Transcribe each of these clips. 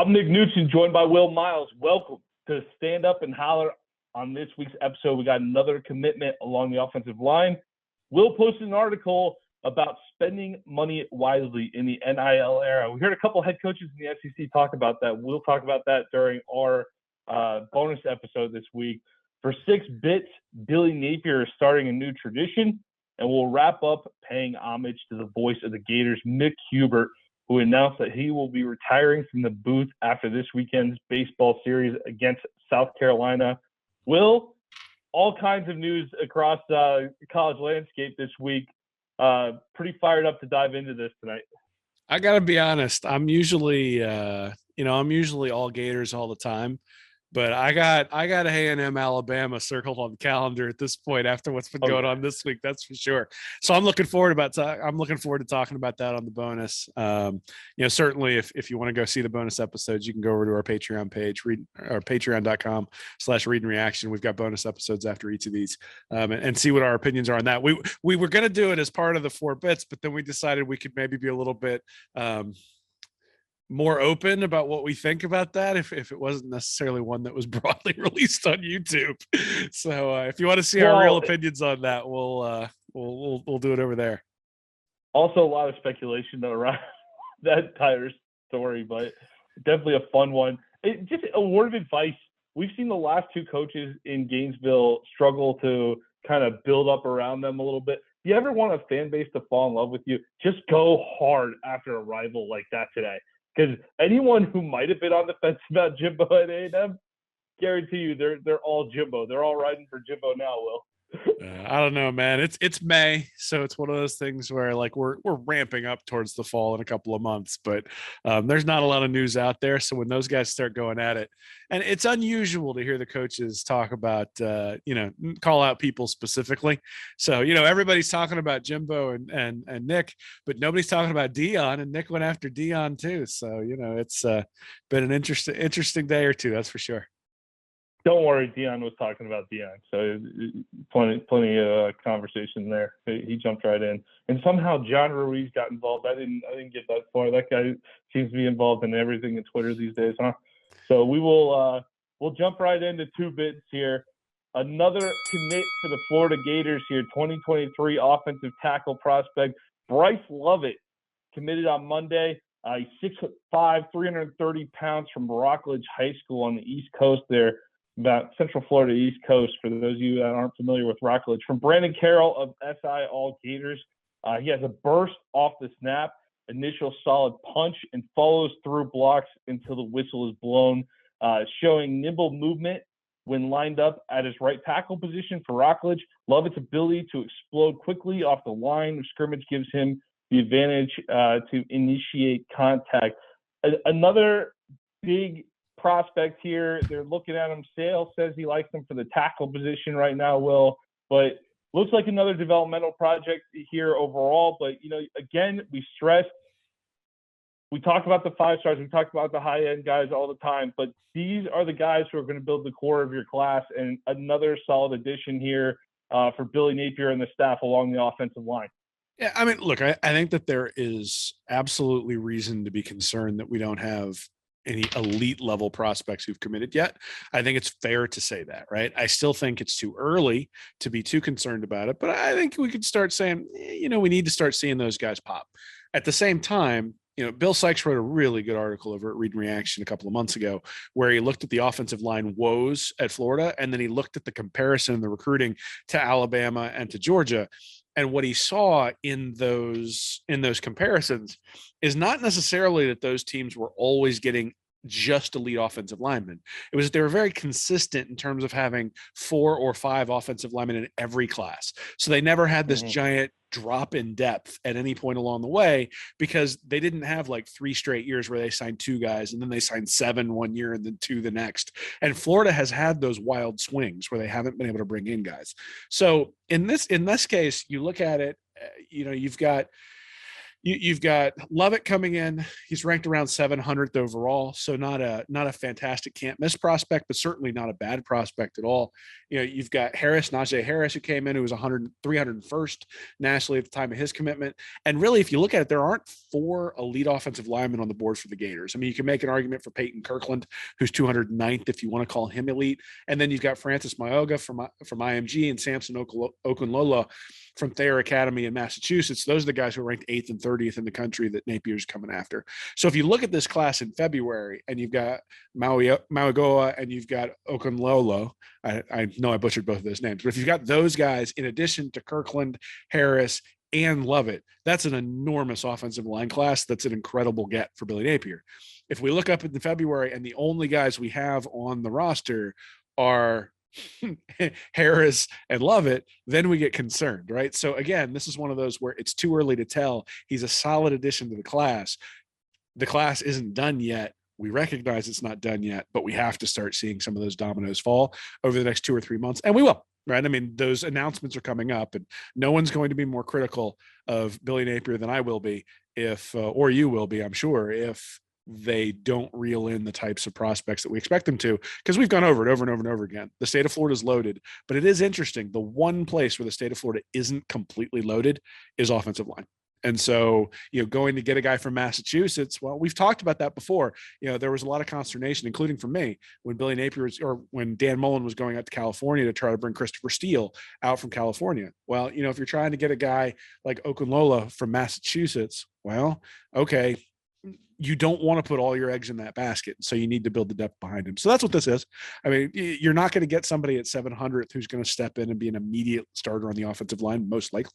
I'm Nick Knudsen, joined by Will Miles. Welcome to Stand Up and Holler. On this week's episode, we got another commitment along the offensive line. Will posted an article about spending money wisely in the NIL era. We heard a couple head coaches in the SEC talk about that. We'll talk about that during our bonus episode this week. For 6 bits, Billy Napier is starting a new tradition, and we'll wrap up paying homage to the voice of the Gators, Mick Hubert, who announced that he will be retiring from the booth after this weekend's baseball series against South Carolina. Will, all kinds of news across the college landscape this week. Pretty fired up to dive into this tonight. I got to be honest. I'm usually, I'm usually all Gators all the time. But I got A&M Alabama circled on the calendar at this point after what's been going on this week. That's for sure. So I'm looking forward to talking about that on the bonus. Certainly if you want to go see the bonus episodes, you can go over to our Patreon page, patreon.com/read and reaction. We've got bonus episodes after each of these and see what our opinions are on that. We were going to do it as part of the 4 bits, but then we decided we could maybe be a little bit more open about what we think about that if it wasn't necessarily one that was broadly released on YouTube. So if you want to see our real opinions on that, we'll do it over there. Also, a lot of speculation around that entire story, but definitely a fun one. Just a word of advice. We've seen the last 2 coaches in Gainesville struggle to kind of build up around them a little bit. If you ever want a fan base to fall in love with you, just go hard after a rival like that today. Because anyone who might have been on the fence about Jimbo at A&M, guarantee you they're all Jimbo. They're all riding for Jimbo now, Will. I don't know, man. It's May, so it's one of those things where like we're ramping up towards the fall in a couple of months, but there's not a lot of news out there. So when those guys start going at it, and it's unusual to hear the coaches talk about call out people specifically. So everybody's talking about Jimbo and Nick, but nobody's talking about Dion, and Nick went after Dion too. So it's been an interesting day or two, that's for sure. Don't worry, Dion was talking about Dion, so plenty of conversation there. He jumped right in, and somehow John Ruiz got involved. I didn't get that far. That guy seems to be involved in everything in Twitter these days, huh? So we'll jump right into 2 bits here. Another commit for the Florida Gators here. 2023 offensive tackle prospect BRYCE Lovett committed on Monday. He's 6'5", 330 pounds from Rockledge High School on the East Coast there. About Central Florida East Coast, for those of you that aren't familiar with Rockledge. From Brandon Carroll of SI All Gators, he has a burst off the snap, initial solid punch, and follows through blocks until the whistle is blown, showing nimble movement when lined up at his right tackle position for Rockledge. Lovett's ability to explode quickly off the line of scrimmage gives him the advantage to initiate contact. Another big prospect here. They're looking at him. Sale says he likes him for the tackle position right now, Will, but looks like another developmental project here overall. But again, we talk about the 5 stars, we talk about the high end guys all the time, but these are the guys who are going to build the core of your class, and another solid addition here for Billy Napier and the staff along the offensive line. Yeah, I mean, look, I think that there is absolutely reason to be concerned that we don't have any elite level prospects who've committed yet. I think it's fair to say that, right? I still think it's too early to be too concerned about it, but I think we could start saying, we need to start seeing those guys pop. At the same time, Bill Sykes wrote a really good article over at Read and Reaction a couple of months ago where he looked at the offensive line woes at Florida, and then he looked at the comparison in the recruiting to Alabama and to Georgia. And what he saw in those comparisons is not necessarily that those teams were always getting just elite offensive linemen. It was that they were very consistent in terms of having 4 or 5 offensive linemen in every class. So they never had this giant drop in depth at any point along the way, because they didn't have like 3 straight years where they signed 2 guys and then they signed 7 one year and then 2 the next. And Florida has had those wild swings where they haven't been able to bring in guys. So in this case, you look at it, you've got You've got Lovett coming in. He's ranked around 700th overall, so not a fantastic can't miss prospect, but certainly not a bad prospect at all. You've got Najee Harris, who came in, who was 301st nationally at the time of his commitment. And really, if you look at it, there aren't 4 elite offensive linemen on the board for the Gators. I mean, you can make an argument for Peyton Kirkland, who's 209th, if you want to call him elite. And then you've got Francis Mayoga from IMG and Samson Okunlola from Thayer Academy in Massachusetts. Those are the guys who are ranked 8th and 30th in the country that Napier's coming after. So if you look at this class in February and you've got Mayogoa and you've got Okunlola, I know I butchered both of those names, but if you've got those guys in addition to Kirkland, Harris, and Lovett, that's an enormous offensive line class. That's an incredible get for Billy Napier. If we look up in February and the only guys we have on the roster are Harris and Lovett, then we get concerned, right? So again, this is one of those where it's too early to tell. He's a solid addition to the class. The class isn't done yet. We recognize it's not done yet, but we have to start seeing some of those dominoes fall over the next 2 or 3 months, and we will, right? I mean, those announcements are coming up, and no one's going to be more critical of Billy Napier than I will be or you will be, I'm sure, if they don't reel in the types of prospects that we expect them to, because we've gone over it over and over and over again. The state of Florida is loaded, but it is interesting. The one place where the state of Florida isn't completely loaded is offensive line. And so, going to get a guy from Massachusetts, well, we've talked about that before. There was a lot of consternation, including from me, when Billy Napier when Dan Mullen was going out to California to try to bring Christopher Steele out from California. Well, if you're trying to get a guy like Okunlola from Massachusetts, well, okay, you don't want to put all your eggs in that basket. So you need to build the depth behind him. So that's what this is. I mean, you're not going to get somebody at 700th who's going to step in and be an immediate starter on the offensive line, most likely.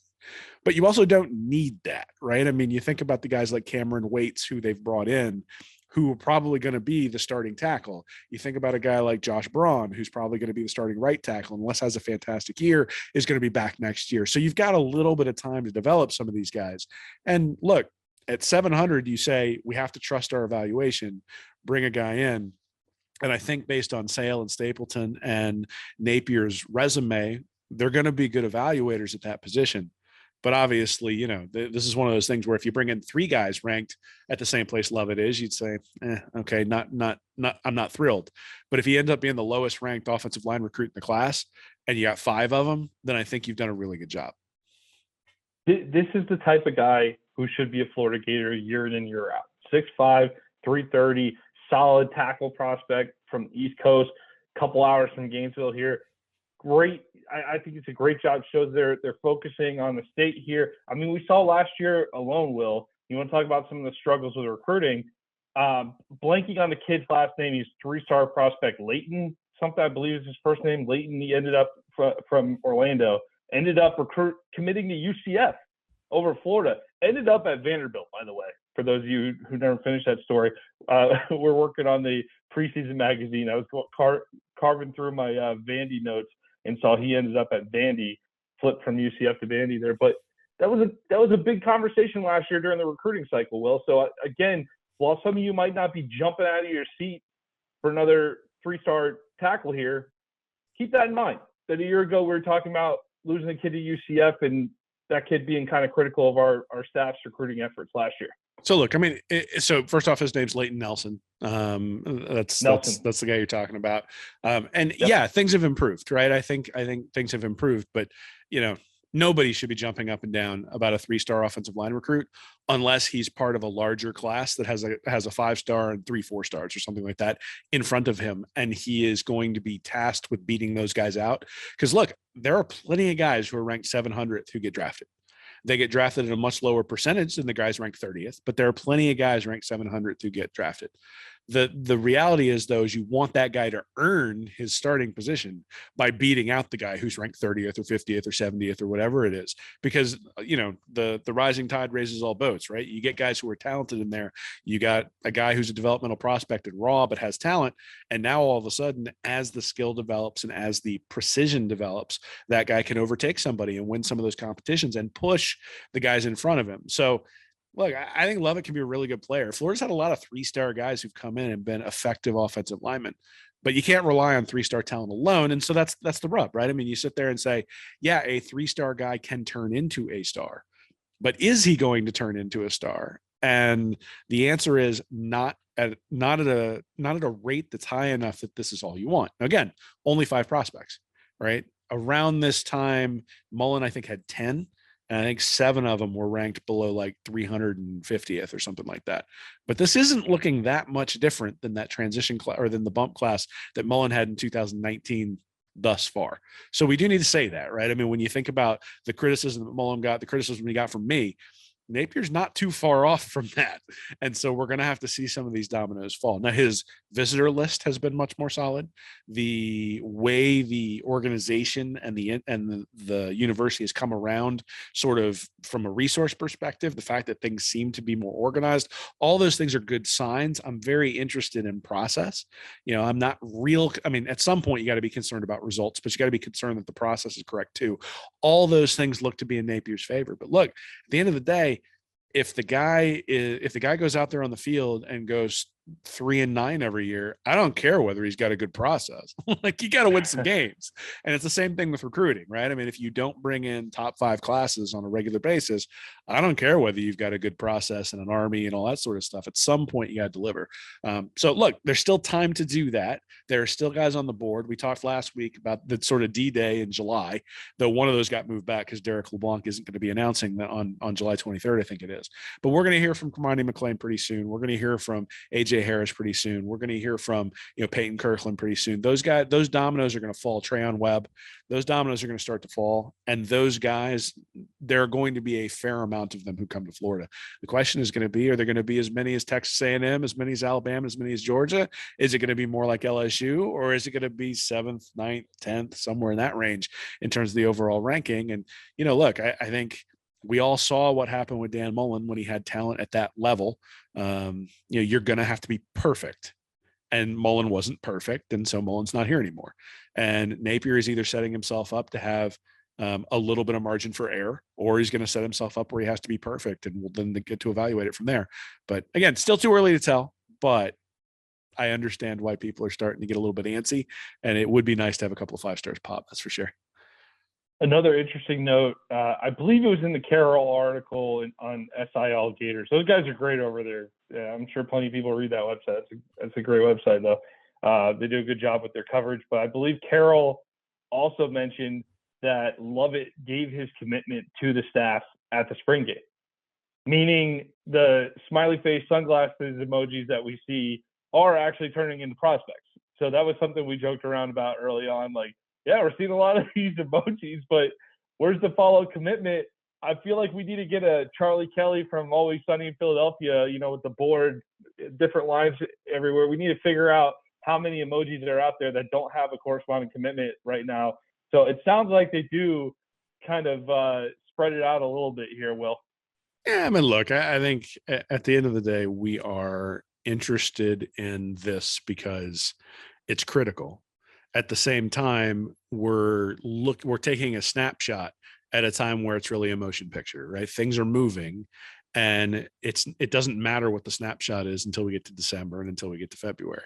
But you also don't need that, right? I mean, you think about the guys like Cameron Waits, who they've brought in, who are probably going to be the starting tackle. You think about a guy like Josh Braun, who's probably going to be the starting right tackle, unless has a fantastic year, is going to be back next year. So you've got a little bit of time to develop some of these guys. And look, at 700, you say, we have to trust our evaluation, bring a guy in. And I think based on Sale and Stapleton and Napier's resume, they're going to be good evaluators at that position. But obviously, this is one of those things where if you bring in 3 guys ranked at the same place Lovett is, you'd say, okay, I'm not thrilled. But if he ends up being the lowest ranked offensive line recruit in the class and you got 5 of them, then I think you've done a really good job. This is the type of guy who should be a Florida Gator year in and year out. 6'5", 330, solid tackle prospect from the East Coast, couple hours from Gainesville here. Great. I think it's a great job. It shows they're focusing on the state here. I mean, we saw last year alone, Will, you want to talk about some of the struggles with recruiting. Blanking on the kid's last name, he's 3-star prospect Leighton, something I believe is his first name, Leighton. He ended up from Orlando, ended up committing to UCF over Florida, ended up at Vanderbilt, by the way, for those of you who never finished that story. We're working on the preseason magazine. I was carving through my Vandy notes and saw he ended up at Vandy, flipped from UCF to Vandy there. But that was a big conversation last year during the recruiting cycle, Will. So again, while some of you might not be jumping out of your seat for another 3-star tackle here, keep that in mind. That a year ago we were talking about losing a kid to UCF and that kid being kind of critical of our staff's recruiting efforts last year. So look, I mean, so first off, his name's Leighton Nelson. That's the guy you're talking about. And yep. Yeah, things have improved, right? I think things have improved, but nobody should be jumping up and down about a 3-star offensive line recruit unless he's part of a larger class that has a 5-star and 3 4-stars or something like that in front of him. And he is going to be tasked with beating those guys out. Because look, there are plenty of guys who are ranked 700th who get drafted. They get drafted at a much lower percentage than the guys ranked 30th, but there are plenty of guys ranked 700th who get drafted. The reality is, though, is you want that guy to earn his starting position by beating out the guy who's ranked 30th or 50th or 70th or whatever it is, because the rising tide raises all boats, right? You get guys who are talented in there. You got a guy who's a developmental prospect and raw but has talent, and now all of a sudden, as the skill develops and as the precision develops, that guy can overtake somebody and win some of those competitions and push the guys in front of him. So look, I think Lovett can be a really good player. Florida's had a lot of 3-star guys who've come in and been effective offensive linemen, but you can't rely on 3-star talent alone. And so that's the rub, right? I mean, you sit there and say, yeah, a 3-star guy can turn into a star, but is he going to turn into a star? And the answer is not at a rate that's high enough that this is all you want. Now, again, only 5 prospects, right? Around this time, Mullen, I think, had 10. And I think 7 of them were ranked below like 350th or something like that. But this isn't looking that much different than that transition class or than the bump class that Mullen had in 2019 thus far. So we do need to say that, right? I mean, when you think about the criticism that Mullen got, the criticism he got from me, Napier's not too far off from that. And so we're going to have to see some of these dominoes fall. Now, his visitor list has been much more solid. The way the organization and the university has come around, sort of from a resource perspective, the fact that things seem to be more organized, all those things are good signs. I'm very interested in process. I'm not real. I mean, at some point you got to be concerned about results, but you got to be concerned that the process is correct too. All those things look to be in Napier's favor. But look, at the end of the day, if the guy goes out there on the field and goes 3-9 every year, I don't care whether he's got a good process. Like, you got to win some games. And it's the same thing with recruiting, right? I mean, if you don't bring in top 5 classes on a regular basis, I don't care whether you've got a good process and an army and all that sort of stuff. At some point you got to deliver. So look, there's still time to do that. There are still guys on the board. We talked last week about the sort of D-Day in July, though one of those got moved back because Derek LeBlanc isn't going to be announcing that on July 23rd, I think it is. But we're going to hear from Kamani McLean pretty soon. We're going to hear from AJ Harris pretty soon. We're going to hear from Peyton Kirkland pretty soon. Those dominoes are going to fall. Trayon Webb, those dominoes are going to start to fall. And those guys, there are going to be a fair amount of them who come to Florida. The question is going to be, are there going to be as many as Texas A&M, as many as Alabama, as many as Georgia? Is it going to be more like LSU, or is it going to be 7th, 9th, 10th, somewhere in that range in terms of the overall ranking? And, look, I think we all saw what happened with Dan Mullen when he had talent at that level. You're going to have to be perfect. And Mullen wasn't perfect. And so Mullen's not here anymore. And Napier is either setting himself up to have a little bit of margin for error, or he's going to set himself up where he has to be perfect, and we'll then get to evaluate it from there. But again, still too early to tell, but I understand why people are starting to get a little bit antsy, and it would be nice to have a couple of 5 stars pop. That's for sure. Another interesting note, I believe it was in the Carroll article on SIL Gators. Those guys are great over there. Yeah, I'm sure plenty of people read that website. That's a great website, though. They do a good job with their coverage. But I believe Carroll also mentioned that Lovett gave his commitment to the staff at the spring game, meaning the smiley face sunglasses emojis that we see are actually turning into prospects. So that was something we joked around about early on, like, yeah, we're seeing a lot of these emojis, but where's the follow commitment? I feel like we need to get a Charlie Kelly from Always Sunny in Philadelphia, with the board, different lines everywhere. We need to figure out how many emojis are out there that don't have a corresponding commitment right now. So it sounds like they do kind of spread it out a little bit here, Will. Yeah, I mean, look, I think at the end of the day, we are interested in this because it's critical. At the same time, we're taking a snapshot at a time where it's really a motion picture, right? Things are moving, and it doesn't matter what the snapshot is until we get to December and until we get to February.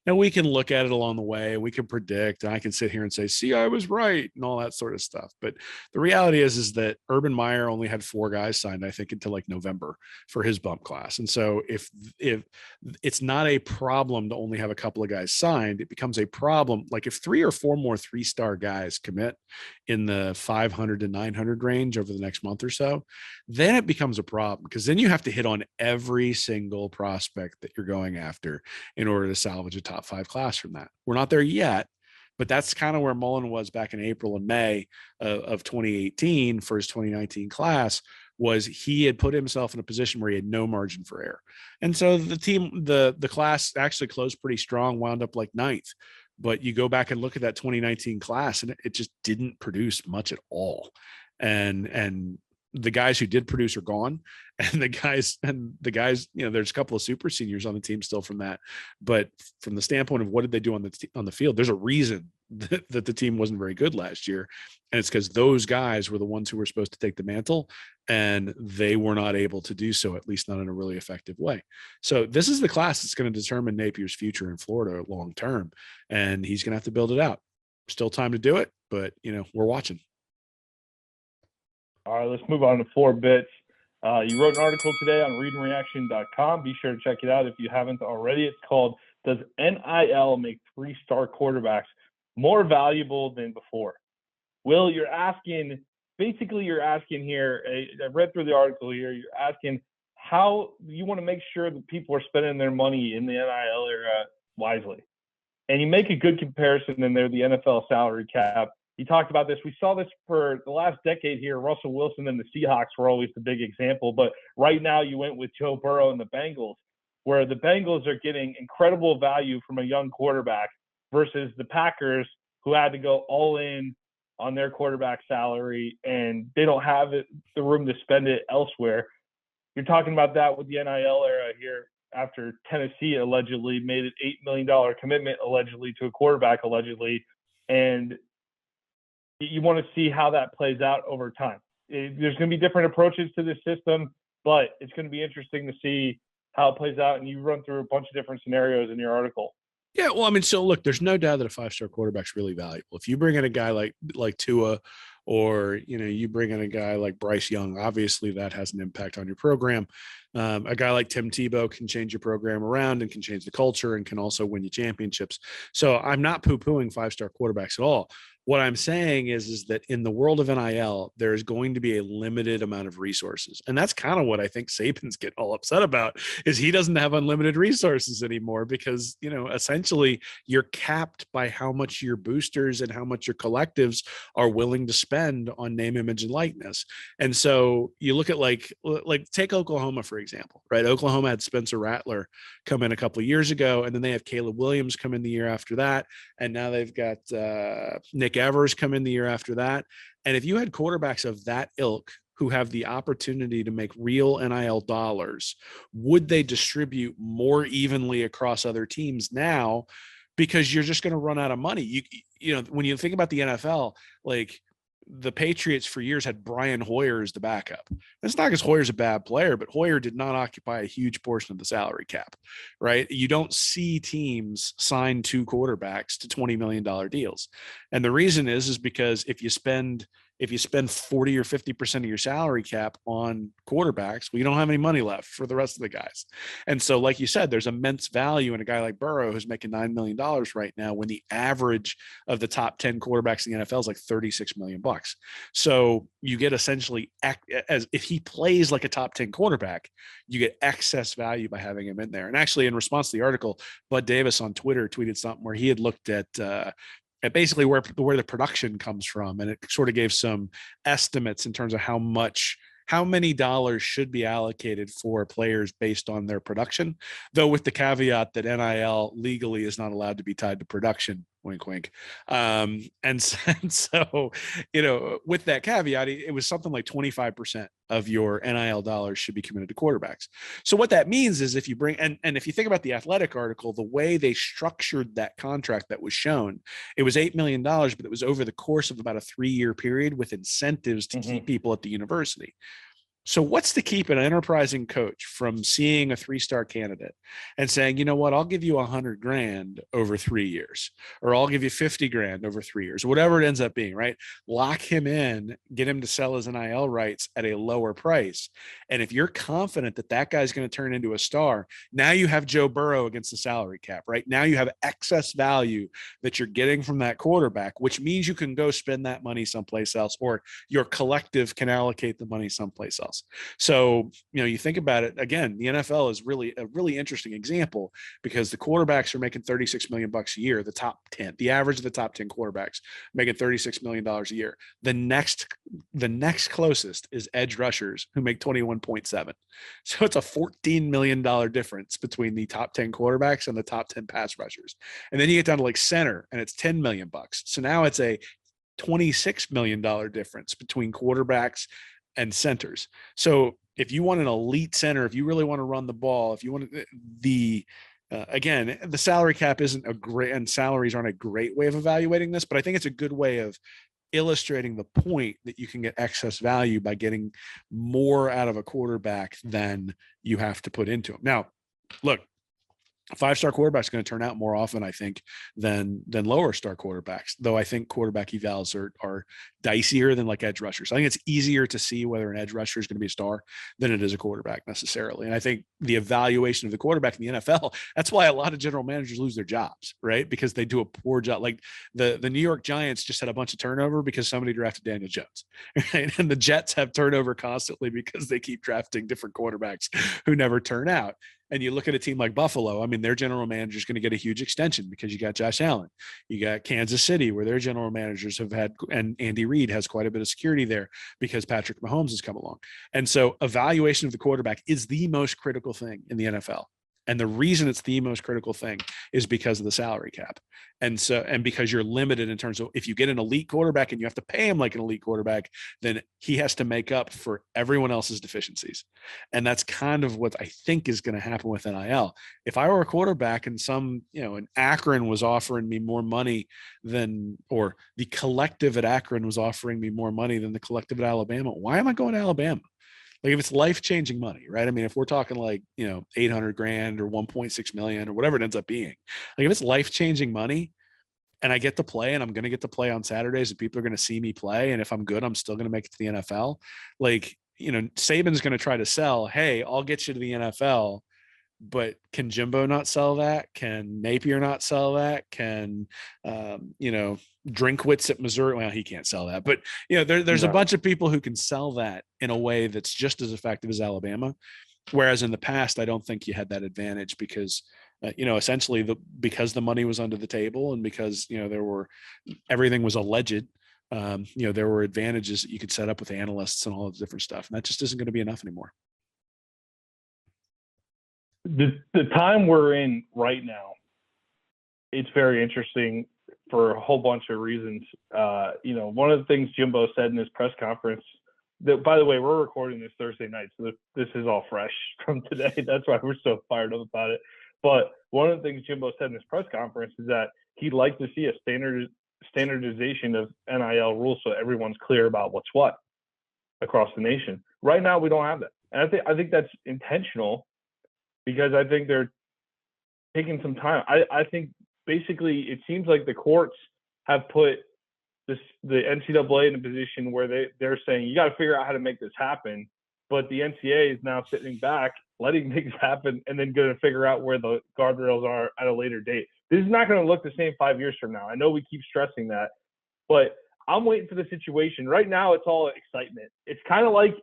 Now, we can look at it along the way, and we can predict, and I can sit here and say, see, I was right, and all that sort of stuff. But the reality is that Urban Meyer only had 4 guys signed, I think, until like November for his bump class. And so if it's not a problem to only have a couple of guys signed, it becomes a problem. Like, if 3 or 4 more 3-star guys commit in the 500 to 900 range over the next month or so, then it becomes a problem, because then you have to hit on every single prospect that you're going after in order to salvage a top 5 class from that. We're not there yet, but that's kind of where Mullen was back in April and May of 2018 for his 2019 class. Was he had put himself in a position where he had no margin for error. And so the class actually closed pretty strong, wound up like 9th. But you go back and look at that 2019 class, and it just didn't produce much at all. And the guys who did produce are gone, and the guys, there's a couple of super seniors on the team still from that. But from the standpoint of what did they do on the field, there's a reason that the team wasn't very good last year. And it's because those guys were the ones who were supposed to take the mantle, and they were not able to do so, at least not in a really effective way. So this is the class that's going to determine Napier's future in Florida long term, and he's going to have to build it out. Still time to do it, but we're watching. All right, let's move on to 4 bits. You wrote an article today on readandreaction.com. Be sure to check it out if you haven't already. It's called, Does NIL Make Three-Star Quarterbacks More Valuable Than Before? Will, you're asking here, I read through the article here, you're asking how you want to make sure that people are spending their money in the NIL era wisely. And you make a good comparison in there, the NFL salary cap. You talked about this. We saw this for the last decade here. Russell Wilson and the Seahawks were always the big example. But right now you went with Joe Burrow and the Bengals, where the Bengals are getting incredible value from a young quarterback versus the Packers, who had to go all in on their quarterback salary, and they don't have the room to spend it elsewhere. You're talking about that with the NIL era here after Tennessee allegedly made an $8 million commitment allegedly to a quarterback allegedly. And you want to see how that plays out over time. There's going to be different approaches to this system, but it's going to be interesting to see how it plays out. And you run through a bunch of different scenarios in your article. Yeah, well, I mean, so look, there's no doubt that a five-star quarterback's really valuable. If you bring in a guy like Tua, or you bring in a guy like Bryce Young, obviously that has an impact on your program. A guy like Tim Tebow can change your program around and can change the culture and can also win you championships. So I'm not poo-pooing five-star quarterbacks at all. What I'm saying is that in the world of NIL, there is going to be a limited amount of resources. And that's kind of what I think Saban's getting all upset about, is he doesn't have unlimited resources anymore because, essentially you're capped by how much your boosters and how much your collectives are willing to spend on name, image, and likeness. And so you look at like take Oklahoma, for example, right? Oklahoma had Spencer Rattler come in a couple of years ago, and then they have Caleb Williams come in the year after that. And now they've got Nick Evers come in the year after that. And if you had quarterbacks of that ilk who have the opportunity to make real NIL dollars, would they distribute more evenly across other teams now? Because you're just going to run out of money. When you think about the NFL, like the Patriots for years had Brian Hoyer as the backup. It's not because Hoyer's a bad player, but Hoyer did not occupy a huge portion of the salary cap, right? You don't see teams sign two quarterbacks to $20 million deals. And the reason is because if you spend 40 or 50% of your salary cap on quarterbacks, well, you don't have any money left for the rest of the guys. And so, like you said, there's immense value in a guy like Burrow who's making $9 million right now, when the average of the top 10 quarterbacks in the NFL is like $36 million. So you get essentially, as if he plays like a top 10 quarterback, you get excess value by having him in there. And actually, in response to the article, Bud Davis on Twitter tweeted something where he had looked at basically where the production comes from. And it sort of gave some estimates in terms of how many dollars should be allocated for players based on their production, though with the caveat that NIL legally is not allowed to be tied to production. Wink, wink. And so, with that caveat, it was something like 25% of your NIL dollars should be committed to quarterbacks. So what that means is if you bring, and if you think about the Athletic article, the way they structured that contract that was shown, it was $8 million, but it was over the course of about a 3-year period with incentives to keep people at the university. So what's to keep an enterprising coach from seeing a 3-star candidate and saying, you know what, I'll give you $100,000 over 3 years, or I'll give you $50,000 over 3 years, whatever it ends up being, right? Lock him in, get him to sell his NIL rights at a lower price. And if you're confident that that guy's going to turn into a star, now you have Joe Burrow against the salary cap, right? Now you have excess value that you're getting from that quarterback, which means you can go spend that money someplace else, or your collective can allocate the money someplace else. So, you think about it again, the NFL is really a really interesting example because the quarterbacks are making $36 million a year. The top 10, the average of the top 10 quarterbacks making $36 million a year. The next closest is edge rushers who make 21.7. So it's a $14 million difference between the top 10 quarterbacks and the top 10 pass rushers. And then you get down to like center and it's $10 million. So now it's a $26 million difference between quarterbacks and centers. So if you want an elite center, if you really want to run the ball, if you want again, the salary cap isn't and salaries aren't a great way of evaluating this, but I think it's a good way of illustrating the point that you can get excess value by getting more out of a quarterback than you have to put into him. Now, look, A 5-star quarterback is going to turn out more often, I think, than lower star quarterbacks. Though I think quarterback evals are dicier than like edge rushers. I think it's easier to see whether an edge rusher is going to be a star than it is a quarterback necessarily. And I think the evaluation of the quarterback in the NFL, that's why a lot of general managers lose their jobs, right? Because they do a poor job. Like the New York Giants just had a bunch of turnover because somebody drafted Daniel Jones, right? And the Jets have turnover constantly because they keep drafting different quarterbacks who never turn out. And you look at a team like Buffalo, I mean, their general manager is going to get a huge extension because you got Josh Allen. You got Kansas City, where their general managers have had, and Andy Reid has quite a bit of security there because Patrick Mahomes has come along. And so evaluation of the quarterback is the most critical thing in the NFL. And the reason it's the most critical thing is because of the salary cap. And because you're limited in terms of, if you get an elite quarterback and you have to pay him like an elite quarterback, then he has to make up for everyone else's deficiencies. And that's kind of what I think is going to happen with NIL. If I were a quarterback and an Akron was offering me more money or the collective at Akron was offering me more money than the collective at Alabama, why am I going to Alabama? Like, if it's life-changing money, right? I mean, if we're talking like, $800,000 or 1.6 million or whatever it ends up being, like if it's life-changing money and I get to play and I'm going to get to play on Saturdays and people are going to see me play. And if I'm good, I'm still going to make it to the NFL. Like, Saban's going to try to sell, hey, I'll get you to the NFL, but can Jimbo not sell that? Can Napier not sell that? Can, Drinkwitz at Missouri? Well, he can't sell that, but there's a bunch of people who can sell that in a way that's just as effective as Alabama. Whereas in the past, I don't think you had that advantage because, essentially because the money was under the table and because, everything was alleged. There were advantages that you could set up with analysts and all of the different stuff. And that just isn't going to be enough anymore. The time we're in right now, it's very interesting for a whole bunch of reasons. One of the things Jimbo said in his press conference, that, by the way, we're recording this Thursday night, so this is all fresh from today. That's why we're so fired up about it. But one of the things Jimbo said in his press conference is that he'd like to see a standardization of NIL rules so everyone's clear about what's what across the nation. Right now, we don't have that. And I think that's intentional, because I think they're taking some time. I think basically it seems like the courts have put the NCAA in a position where they're saying, you got to figure out how to make this happen. But the NCAA is now sitting back, letting things happen, and then going to figure out where the guardrails are at a later date. This is not going to look the same 5 years from now. I know we keep stressing that, but I'm waiting for the situation. Right now, it's all excitement. It's kind of like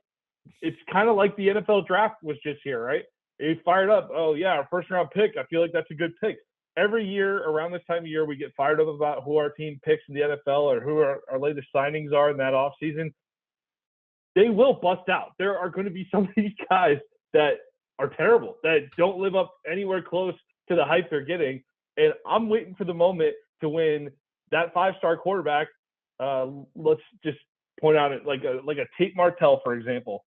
the NFL draft was just here, right? It fired up. Oh, yeah, our first-round pick. I feel like that's a good pick. Every year around this time of year, we get fired up about who our team picks in the NFL or who our latest signings are in that offseason. They will bust out. There are going to be some of these guys that are terrible, that don't live up anywhere close to the hype they're getting. And I'm waiting for the moment to when that 5-star quarterback, let's just point out it like a Tate Martell, for example,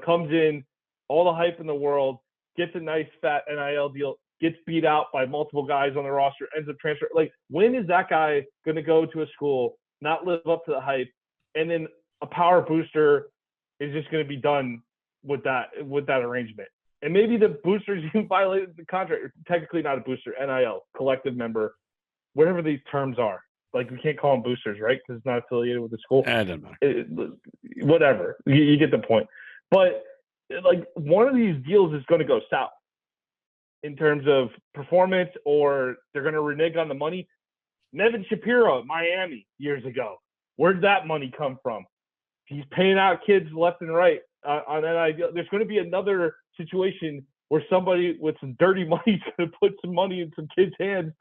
comes in, all the hype in the world, gets a nice fat NIL deal, gets beat out by multiple guys on the roster, ends up transferring. Like, when is that guy going to go to a school, not live up to the hype, and then a power booster is just going to be done with that arrangement? And maybe the boosters even violated the contract. Technically not a booster, NIL, collective member, whatever these terms are. Like, we can't call them boosters, right? Because it's not affiliated with the school. I don't know. Whatever. You get the point. But like, one of these deals is going to go south in terms of performance, or they're going to renege on the money. Nevin Shapiro at Miami years ago, where'd that money come from? He's paying out kids left and right on NIL. There's going to be another situation where somebody with some dirty money is going to put some money in some kids' hands,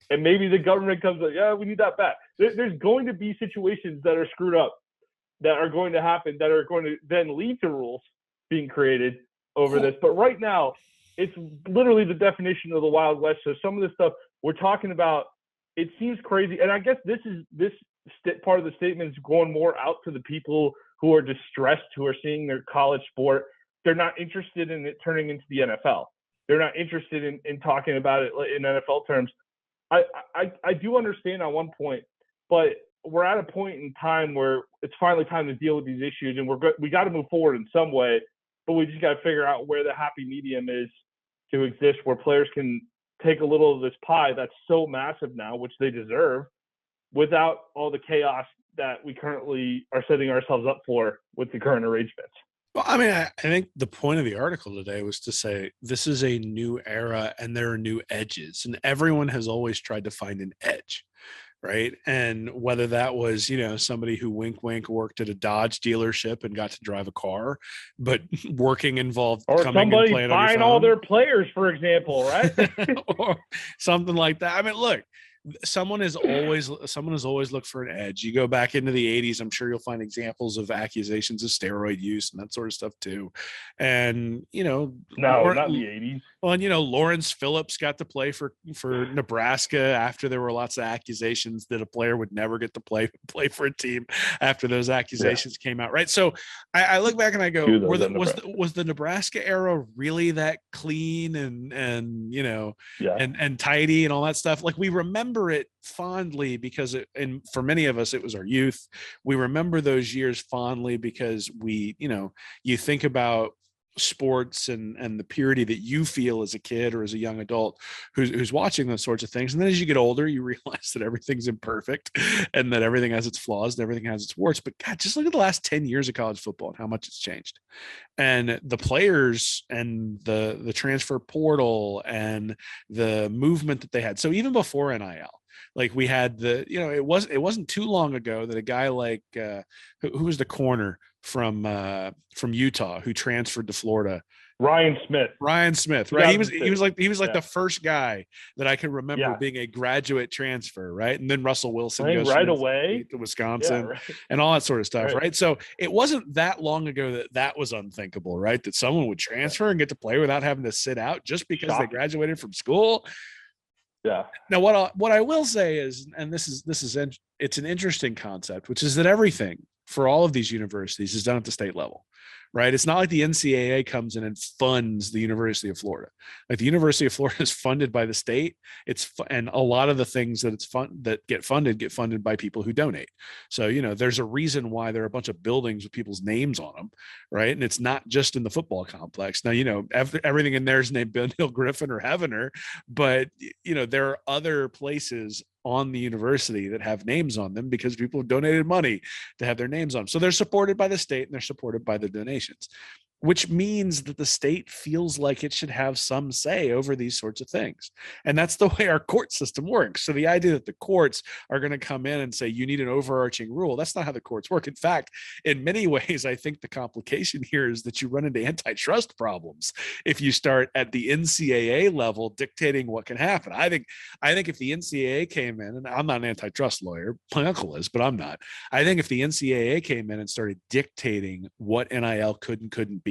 and maybe the government comes like, yeah, we need that back. There's going to be situations that are screwed up that are going to happen, that are going to then lead to rules being created over this. But right now, it's literally the definition of the Wild West. So some of the stuff we're talking about, it seems crazy. And I guess this part of the statement is going more out to the people who are distressed, who are seeing their college sport. They're not interested in it turning into the NFL. They're not interested in talking about it in NFL terms. I do understand on one point, but we're at a point in time where it's finally time to deal with these issues, and we got to move forward in some way, but we just got to figure out where the happy medium is to exist, where players can take a little of this pie that's so massive now, which they deserve, without all the chaos that we currently are setting ourselves up for with the current arrangements. Well, I mean, I think the point of the article today was to say this is a new era and there are new edges, and everyone has always tried to find an edge, right? And whether that was, somebody who wink worked at a Dodge dealership and got to drive a car, but working involved or coming and somebody playing on your buying phone, all their players, for example, right? or something like that. I mean, look, someone has always looked for an edge. You go back into the 80s, I'm sure you'll find examples of accusations of steroid use and that sort of stuff too. And no, not the 80s. Well, and Lawrence Phillips got to play for Nebraska after there were lots of accusations that a player would never get to play for a team after those accusations came out, right? So I look back and I go, was the Nebraska era really that clean and and tidy and all that stuff? Like, we remember it fondly because and for many of us it was our youth. We remember those years fondly because we, you think about sports and the purity that you feel as a kid or as a young adult who's watching those sorts of things. And then as you get older, you realize that everything's imperfect and that everything has its flaws and everything has its warts. But God, just look at the last 10 years of college football and how much it's changed. And the players and the transfer portal and the movement that they had. So even before NIL, like we had it wasn't too long ago that a guy like who was the corner from Utah who transferred to Florida, Ryan Smith, right? He was like the first guy that I can remember being a graduate transfer, right? And then Russell Wilson goes right away to Wisconsin and all that sort of stuff, right? So it wasn't that long ago that was unthinkable, right? That someone would transfer and get to play without having to sit out just because they graduated from school. Yeah. Now, what I will say is, and it's an interesting concept, which is that everything for all of these universities is done at the state level, right? It's not like the NCAA comes in and funds the University of Florida. Like, the University of Florida is funded by the state. And a lot of the things that get funded by people who donate. So, there's a reason why there are a bunch of buildings with people's names on them, right? And it's not just in the football complex. Now, everything in there is named Ben Hill Griffin or Heavener, but there are other places on the university that have names on them because people have donated money to have their names on them. So they're supported by the state and they're supported by the donations, which means that the state feels like it should have some say over these sorts of things. And that's the way our court system works. So the idea that the courts are going to come in and say, you need an overarching rule, that's not how the courts work. In fact, in many ways, I think the complication here is that you run into antitrust problems if you start at the NCAA level dictating what can happen. I think if the NCAA came in, and I'm not an antitrust lawyer, my uncle is, but I'm not. I think if the NCAA came in and started dictating what NIL could and couldn't be,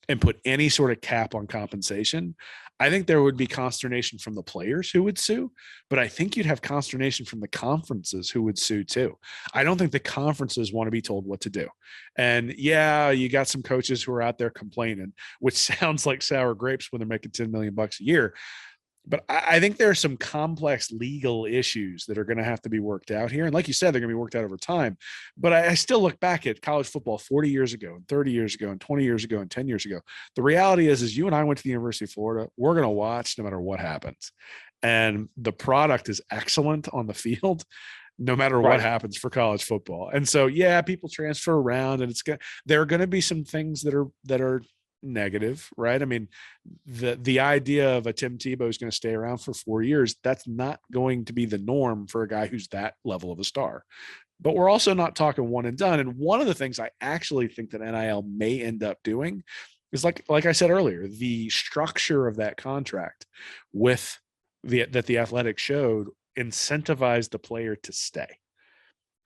and put any sort of cap on compensation, I think there would be consternation from the players who would sue, but I think you'd have consternation from the conferences who would sue too. I don't think the conferences want to be told what to do. And you got some coaches who are out there complaining, which sounds like sour grapes when they're making $10 million a year. But I think there are some complex legal issues that are going to have to be worked out here. And like you said, they're going to be worked out over time. But I still look back at college football 40 years ago, and 30 years ago, and 20 years ago, and 10 years ago. The reality is you and I went to the University of Florida. We're going to watch no matter what happens. And the product is excellent on the field, no matter what happens for college football. And so, people transfer around, and there are going to be some things that are negative, right? I mean, the idea of a Tim Tebow is going to stay around for 4 years, that's not going to be the norm for a guy who's that level of a star. But we're also not talking one and done. And one of the things I actually think that NIL may end up doing is, like I said earlier, the structure of that contract with that the Athletic showed incentivized the player to stay,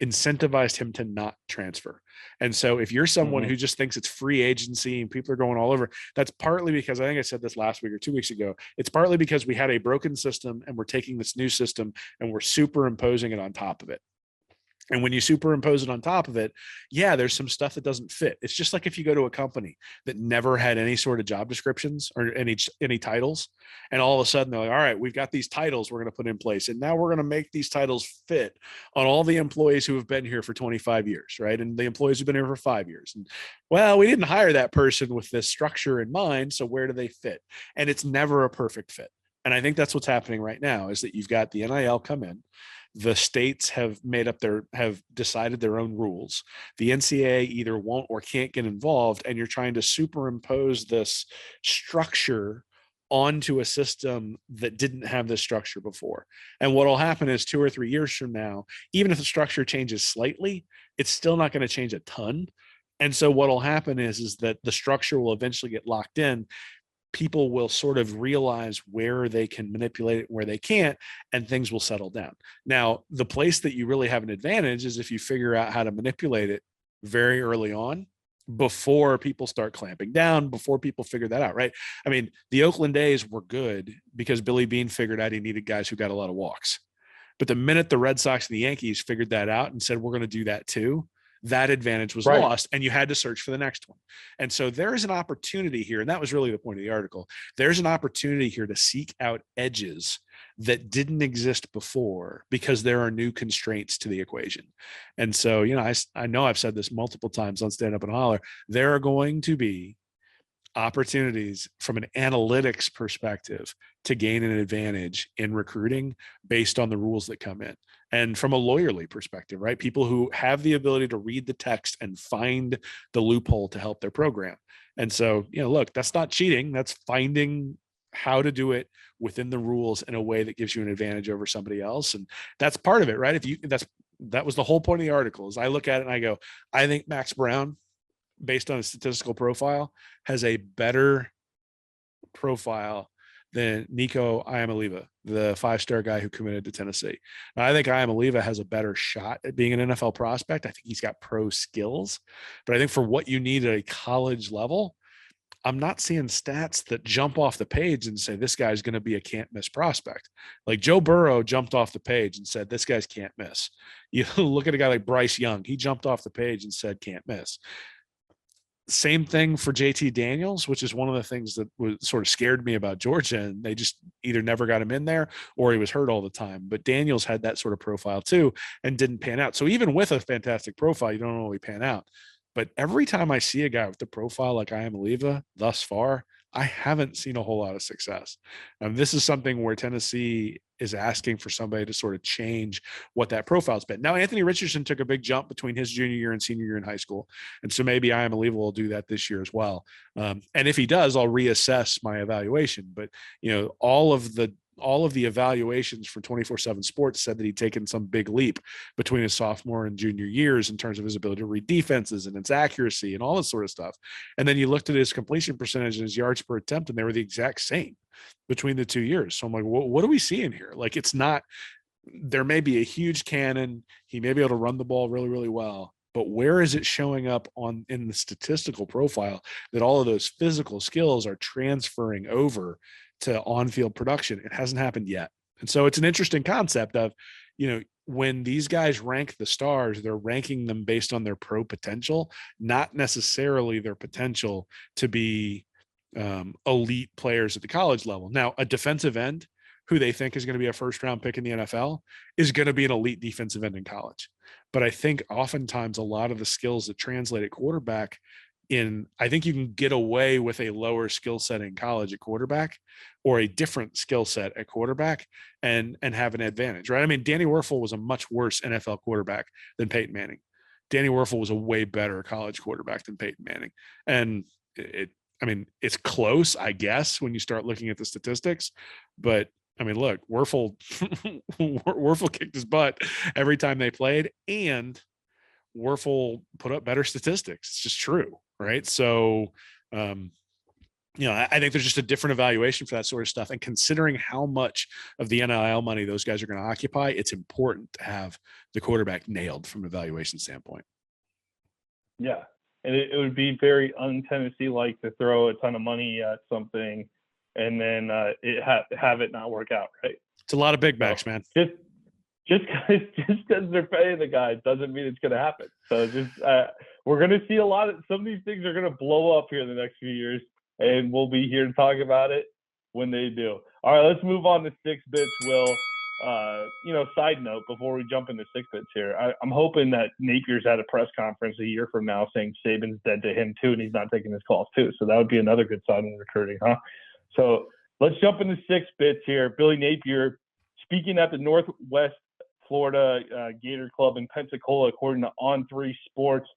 incentivized him to not transfer. And so if you're someone who just thinks it's free agency and people are going all over, that's partly because, I think I said this last week or 2 weeks ago, it's partly because we had a broken system and we're taking this new system and we're superimposing it on top of it. And when you superimpose it on top of it, there's some stuff that doesn't fit. It's just like if you go to a company that never had any sort of job descriptions or any titles, and all of a sudden they're like, all right, we've got these titles we're going to put in place, and now we're going to make these titles fit on all the employees who have been here for 25 years, right? And the employees who've been here for 5 years. And we didn't hire that person with this structure in mind, so where do they fit? And it's never a perfect fit. And I think that's what's happening right now, is that you've got the NIL come in. The states have decided their own rules. The NCAA either won't or can't get involved, and you're trying to superimpose this structure onto a system that didn't have this structure before. And what will happen is 2 or 3 years from now, even if the structure changes slightly, it's still not going to change a ton. And so what will happen is that the structure will eventually get locked in. People will sort of realize where they can manipulate it, where they can't, and things will settle down. Now, the place that you really have an advantage is if you figure out how to manipulate it very early on, before people start clamping down, before people figure that out, right? I mean, the Oakland A's were good because Billy Beane figured out he needed guys who got a lot of walks. But the minute the Red Sox and the Yankees figured that out and said, we're going to do that too, that advantage was lost, and you had to search for the next one. And so there is an opportunity here, and that was really the point of the article. There's an opportunity here to seek out edges that didn't exist before because there are new constraints to the equation. And so, I know I've said this multiple times on Stand Up and Holler, there are going to be opportunities from an analytics perspective to gain an advantage in recruiting based on the rules that come in. And from a lawyerly perspective, right? People who have the ability to read the text and find the loophole to help their program. And so, look, that's not cheating. That's finding how to do it within the rules in a way that gives you an advantage over somebody else. And that's part of it, right? That was the whole point of the article. Is I look at it and I go, I think Max Brown, based on a statistical profile, has a better profile than Nico Iamaleava, the 5-star guy who committed to Tennessee. Now, I think Iamaleava has a better shot at being an NFL prospect. I think he's got pro skills, but I think for what you need at a college level, I'm not seeing stats that jump off the page and say this guy's going to be a can't miss prospect. Like Joe Burrow jumped off the page and said this guy's can't miss. You look at a guy like Bryce Young, he jumped off the page and said can't miss. Same thing for JT Daniels, which is one of the things that was sort of scared me about Georgia, and they just either never got him in there or he was hurt all the time. But Daniels had that sort of profile too and didn't pan out. So even with a fantastic profile, you don't always pan out. But every time I see a guy with the profile like Iamaleava thus far, I haven't seen a whole lot of success. This is something where Tennessee is asking for somebody to sort of change what that profile's been. Now, Anthony Richardson took a big jump between his junior year and senior year in high school. And so maybe Iamaleava will do that this year as well. And if he does, I'll reassess my evaluation. But, all of the evaluations for 24/7 Sports said that he'd taken some big leap between his sophomore and junior years in terms of his ability to read defenses and its accuracy and all this sort of stuff. And then you looked at his completion percentage and his yards per attempt, and they were the exact same between the 2 years. So I'm like, what are we seeing here? Like, it's not, there may be a huge cannon. He may be able to run the ball really, really well, but where is it showing up in the statistical profile that all of those physical skills are transferring over to on-field production? It hasn't happened yet. And so it's an interesting concept of, when these guys rank the stars, they're ranking them based on their pro potential, not necessarily their potential to be elite players at the college level. Now, a defensive end who they think is going to be a first-round pick in the NFL is going to be an elite defensive end in college. But I think oftentimes a lot of the skills that translate at quarterback I think you can get away with a lower skill set in college at quarterback or a different skill set at quarterback and have an advantage, right? I mean, Danny Werfel was a much worse NFL quarterback than Peyton Manning. Danny Werfel was a way better college quarterback than Peyton Manning. And it's close, I guess, when you start looking at the statistics, but I mean, look, Werfel kicked his butt every time they played, and Werfel put up better statistics. It's just true, right? So, I think there's just a different evaluation for that sort of stuff. And considering how much of the NIL money those guys are going to occupy, it's important to have the quarterback nailed from an evaluation standpoint. Yeah. And it would be very un-Tennessee-like to throw a ton of money at something and then have it not work out, right? It's a lot of big backs, man. Just because they're paying the guy doesn't mean it's going to happen. So we're going to see some of these things are going to blow up here in the next few years, and we'll be here to talk about it when they do. All right, let's move on to 6 bits, Will. Side note before we jump into 6 bits here, I'm hoping that Napier's at a press conference a year from now saying Saban's dead to him too, and he's not taking his calls too. So that would be another good sign in recruiting, huh? So Let's jump into 6 bits here. Billy Napier speaking at the Northwest Florida Gator Club in Pensacola, according to On3 Sports,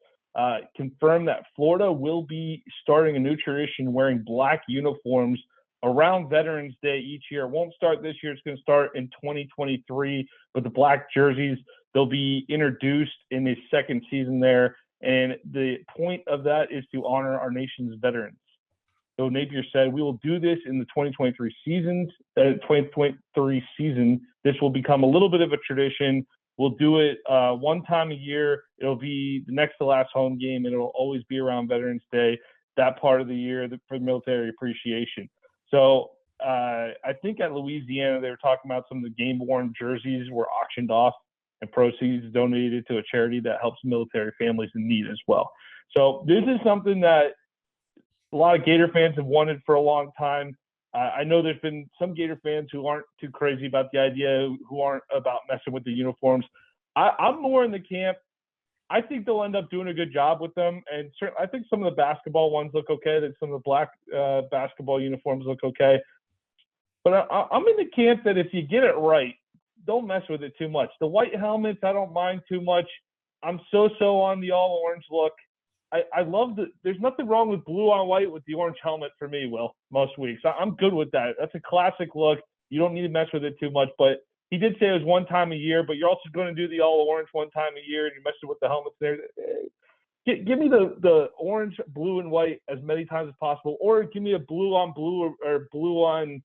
confirmed that Florida will be starting a new tradition wearing black uniforms around Veterans Day each year. It won't start this year. It's going to start in 2023, but the black jerseys, they'll be introduced in the second season there. And the point of that is to honor our nation's veterans. So Napier said, we will do this in the 2023 season. This will become a little bit of a tradition. We'll do it one time a year. It'll be the next to last home game, and it'll always be around Veterans Day, that part of the year for military appreciation. So I think at Louisiana, they were talking about some of the game-worn jerseys were auctioned off and proceeds donated to a charity that helps military families in need as well. So this is something that a lot of Gator fans have wanted for a long time. I know there's been some Gator fans who aren't too crazy about the idea, who aren't about messing with the uniforms. I'm more in the camp. I think they'll end up doing a good job with them. And certainly, I think some of the basketball ones look okay. That some of the black basketball uniforms look okay. But I'm in the camp that if you get it right, don't mess with it too much. The white helmets, I don't mind too much. I'm so on the all orange look. I love there's nothing wrong with blue on white with the orange helmet for me, Will, most weeks. I'm good with that. That's a classic look. You don't need to mess with it too much. But he did say it was one time a year, but you're also going to do the all orange one time a year, and you're messing with the helmets there. Give me the orange, blue, and white as many times as possible, or give me a blue on blue or blue on.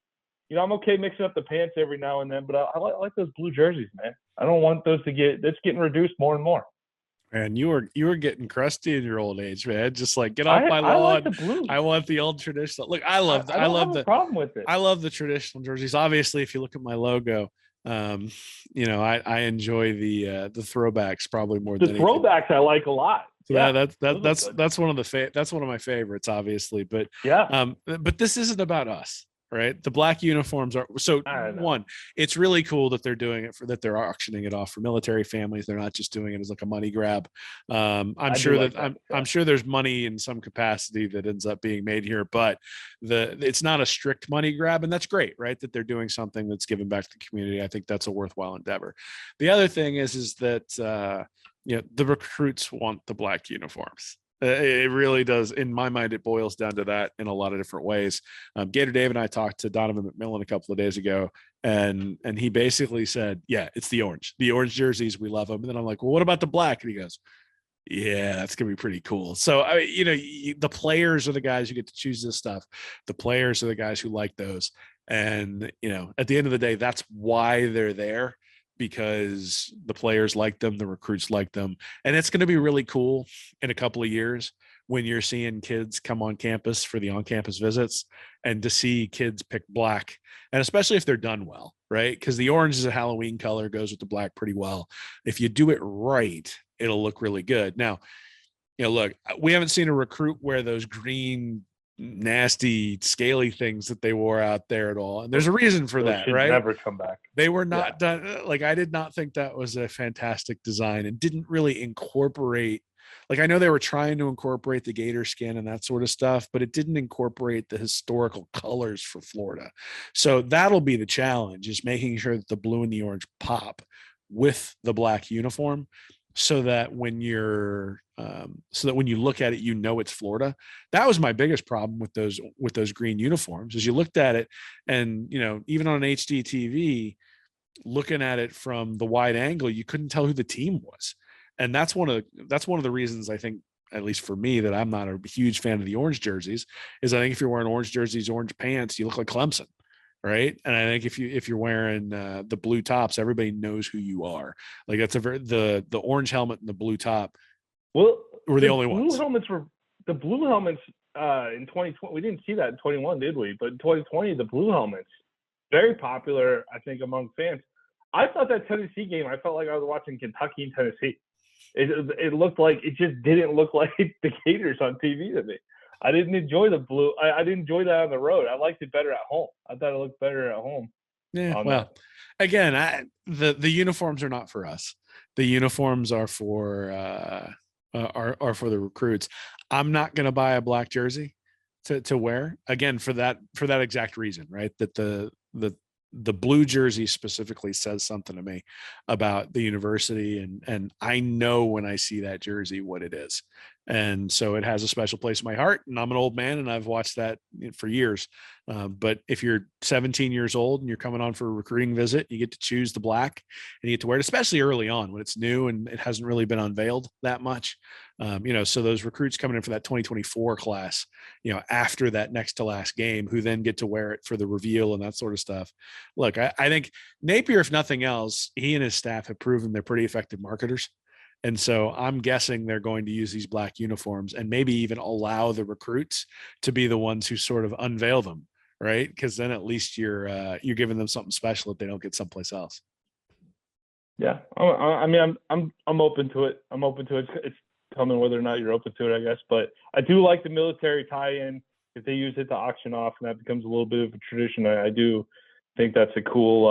I'm okay mixing up the pants every now and then, but I like those blue jerseys, man. I don't want those that's getting reduced more and more. And you were getting crusty in your old age, man. Just like, get off my lawn. I like the blue. I want the old traditional. Look, I love the problem with it. I love the traditional jerseys. Obviously, if you look at my logo, I enjoy the throwbacks probably more than anything. Throwbacks I like a lot. So yeah, that's one of that's one of my favorites, obviously. But but this isn't about us. Right. The black uniforms are one, it's really cool that they're doing it that they're auctioning it off for military families. They're not just doing it as like a money grab. I'm sure there's money in some capacity that ends up being made here, but it's not a strict money grab. And that's great, right? That they're doing something that's given back to the community. I think that's a worthwhile endeavor. The other thing is that, the recruits want the black uniforms. It really does. In my mind, it boils down to that in a lot of different ways. Gator Dave and I talked to Donovan McMillan a couple of days ago, and he basically said, yeah, it's the orange jerseys. We love them. And then I'm like, well, what about the black? And he goes, yeah, that's going to be pretty cool. So, the players are the guys who get to choose this stuff. The players are the guys who like those. And, at the end of the day, that's why they're there. Because the players like them, the recruits like them. And it's going to be really cool in a couple of years when you're seeing kids come on campus for the on-campus visits and to see kids pick black, and especially if they're done well, right? Because the orange is a Halloween color, goes with the black pretty well. If you do it right, it'll look really good. Now, look, we haven't seen a recruit wear those green nasty scaly things that they wore out there at all, and there's a reason for that, right? Never come back. They were not done. Like, I did not think that was a fantastic design, and didn't really incorporate, like, I know they were trying to incorporate the gator skin and that sort of stuff, but it didn't incorporate the historical colors for Florida. So that'll be the challenge, is making sure that the blue and the orange pop with the black uniform, so that when you look at it, it's Florida. That was my biggest problem with those green uniforms, is you looked at it and, even on an HD TV, looking at it from the wide angle, you couldn't tell who the team was. And that's one of the reasons, I think, at least for me, that I'm not a huge fan of the orange jerseys, is I think if you're wearing orange jerseys, orange pants, you look like Clemson. Right. And I think if you're wearing the blue tops, everybody knows who you are. Like, that's the orange helmet and the blue top. Well, were the only ones. The blue helmets in 2020. We didn't see that in 21, did we? But in 2020, the blue helmets, very popular, I think, among fans. I thought that Tennessee game, I felt like I was watching Kentucky and Tennessee. It looked like, it just didn't look like the Gators on TV to me. I didn't enjoy the blue. I didn't enjoy that on the road. I liked it better at home. I thought it looked better at home. Yeah. Well, again, the uniforms are not for us. The uniforms are for the recruits. I'm not going to buy a black jersey. to wear, again, for that exact reason, right? That the blue jersey specifically says something to me about the university, and I know when I see that jersey what it is. And so it has a special place in my heart, and I'm an old man and I've watched that for years. But if you're 17 years old and you're coming on for a recruiting visit, you get to choose the black and you get to wear it, especially early on when it's new and it hasn't really been unveiled that much. So those recruits coming in for that 2024 class, after that next to last game, who then get to wear it for the reveal and that sort of stuff. Look, I think Napier, if nothing else, he and his staff have proven they're pretty effective marketers. And so I'm guessing they're going to use these black uniforms and maybe even allow the recruits to be the ones who sort of unveil them, right? Because then at least you're giving them something special if they don't get someplace else. Yeah, I mean, I'm open to it. I'm open to it. It's telling whether or not you're open to it, I guess. But I do like the military tie-in. If they use it to auction off, and that becomes a little bit of a tradition, I do think that's a cool.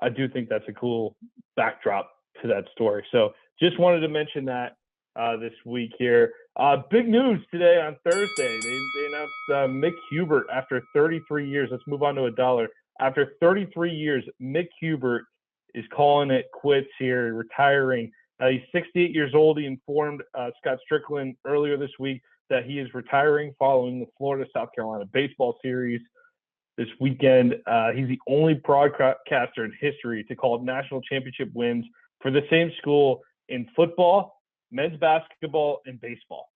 I do think that's a cool backdrop to that story. So just wanted to mention that this week here. Big news today on Thursday. They announced Mick Hubert after 33 years. Let's move on to $1. After 33 years, Mick Hubert is calling it quits here, retiring. He's 68 years old. He informed Scott Strickland earlier this week that he is retiring following the Florida-South Carolina baseball series this weekend. He's the only broadcaster in history to call national championship wins for the same school in football, men's basketball, and baseball.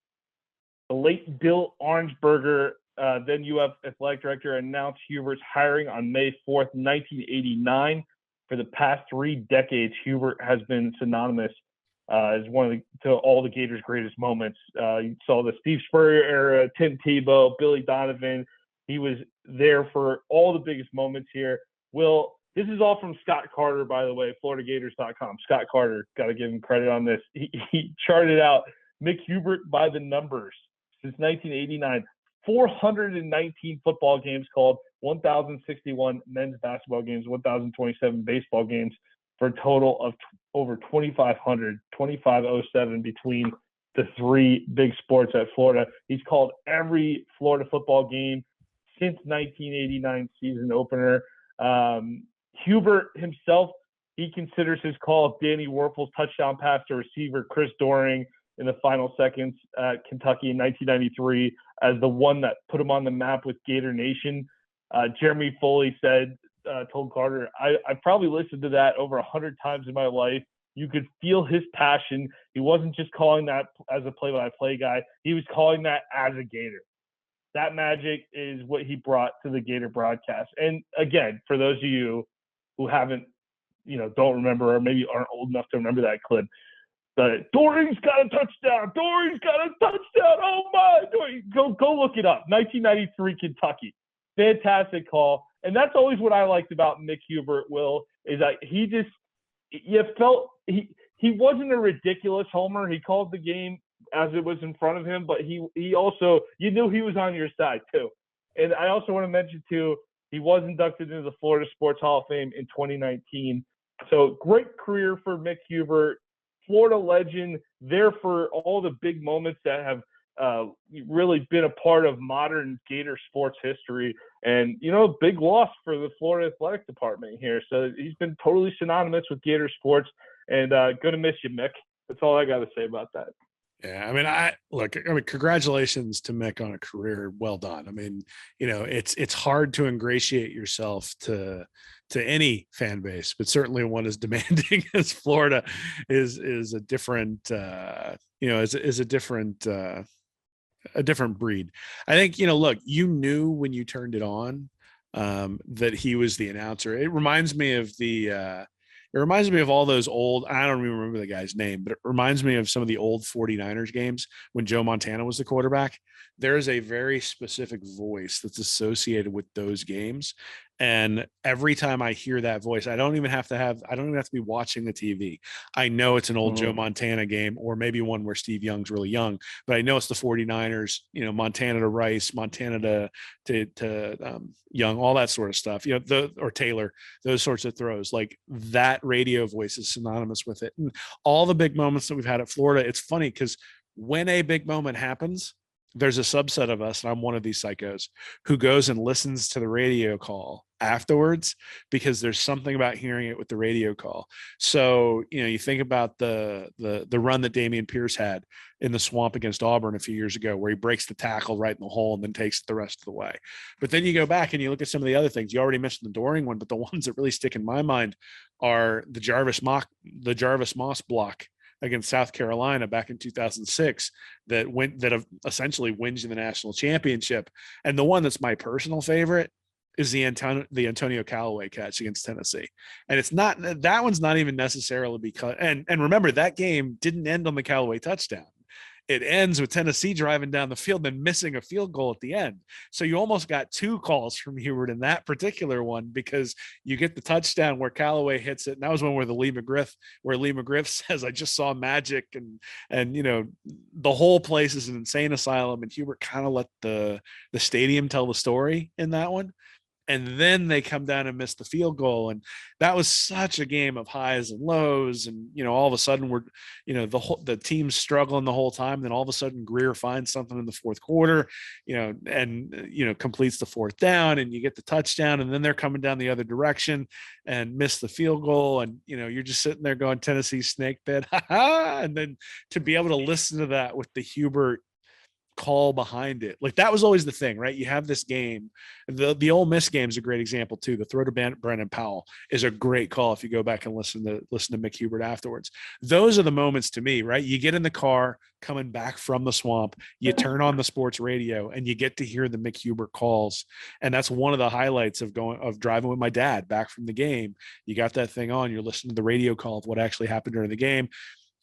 The late Bill Orangeburger, then UF athletic director, announced Hubert's hiring on May 4th, 1989. For the past 3 decades, Hubert has been synonymous as to all the Gators' greatest moments. You saw the Steve Spurrier era, Tim Tebow, Billy Donovan. He was there for all the biggest moments here. Will, this is all from Scott Carter, by the way, FloridaGators.com. Scott Carter, got to give him credit on this. He charted out Mick Hubert by the numbers since 1989. 419 football games called, 1,061 men's basketball games, 1,027 baseball games, for a total of over 2,500, 2,507 between the 3 big sports at Florida. He's called every Florida football game since 1989 season opener. Hubert himself, he considers his call of Danny Werfel's touchdown pass to receiver Chris Doering in the final seconds at Kentucky in 1993 as the one that put him on the map with Gator Nation. Jeremy Foley told Carter, I probably listened to that over 100 times in my life. You could feel his passion. He wasn't just calling that as a play-by-play guy. He was calling that as a Gator. That magic is what he brought to the Gator broadcast. And again, for those of you who haven't, don't remember or maybe aren't old enough to remember that clip, Doring's got a touchdown. Doring's got a touchdown. Oh my! Go look it up. 1993 Kentucky. Fantastic call. And that's always what I liked about Mick Hubert, Will, is that you felt he wasn't a ridiculous homer. He called the game as it was in front of him, but he also, you knew he was on your side too. And I also want to mention too, he was inducted into the Florida Sports Hall of Fame in 2019. So great career for Mick Hubert, Florida legend, there for all the big moments that have really been a part of modern Gator sports history. And, big loss for the Florida Athletic Department here. So he's been totally synonymous with Gator sports, and going to miss you, Mick. That's all I got to say about that. Yeah, I mean, congratulations to Mick on a career well done. I mean, it's hard to ingratiate yourself to any fan base, but certainly one as demanding as Florida is a different, is a different breed. I think, look, you knew when you turned it on that he was the announcer. It reminds me of all those old, I don't even remember the guy's name, but it reminds me of some of the old 49ers games when Joe Montana was the quarterback. There is a very specific voice that's associated with those games. And every time I hear that voice, I don't even have to be watching the TV. I know it's an old Joe Montana game, or maybe one where Steve Young's really young, but I know it's the 49ers, Montana to Rice, Montana to Young, all that sort of stuff, or Taylor, those sorts of throws. Like, that radio voice is synonymous with it. And all the big moments that we've had at Florida, it's funny because when a big moment happens, there's a subset of us, and I'm one of these psychos, who goes and listens to the radio call afterwards because there's something about hearing it with the radio call. So, you think about the run that Dameon Pierce had in the swamp against Auburn a few years ago, where he breaks the tackle right in the hole and then takes it the rest of the way. But then you go back and you look at some of the other things. You already mentioned the Doring one, but the ones that really stick in my mind are the Jarvis Moss block against South Carolina back in 2006 that essentially wins you the national championship. And the one that's my personal favorite is the Antonio Callaway catch against Tennessee. And that one's not even necessarily because, and remember, that game didn't end on the Callaway touchdown. It ends with Tennessee driving down the field and missing a field goal at the end. So you almost got two calls from Hubert in that particular one, because you get the touchdown where Callaway hits it. And that was one where Lee McGriff says, "I just saw magic." And the whole place is an insane asylum. And Hubert kind of let the stadium tell the story in that one. And then they come down and miss the field goal. And that was such a game of highs and lows. And, all of a sudden the team's struggling the whole time. And then all of a sudden Greer finds something in the fourth quarter, and completes the fourth down, and you get the touchdown. And then they're coming down the other direction and miss the field goal. And, you're just sitting there going, Tennessee snake bit. And then to be able to listen to that with the Hubert call behind it, like that was always the thing, right? You have this game, the Ole Miss game is a great example too. The throw to Brandon Powell is a great call if you go back and listen to Mick Hubert afterwards. Those are the moments to me, right? You get in the car coming back from the swamp, you turn on the sports radio, and you get to hear the Mick Hubert calls. And that's one of the highlights of driving with my dad back from the game. You got that thing on, you're listening to the radio call of what actually happened during the game.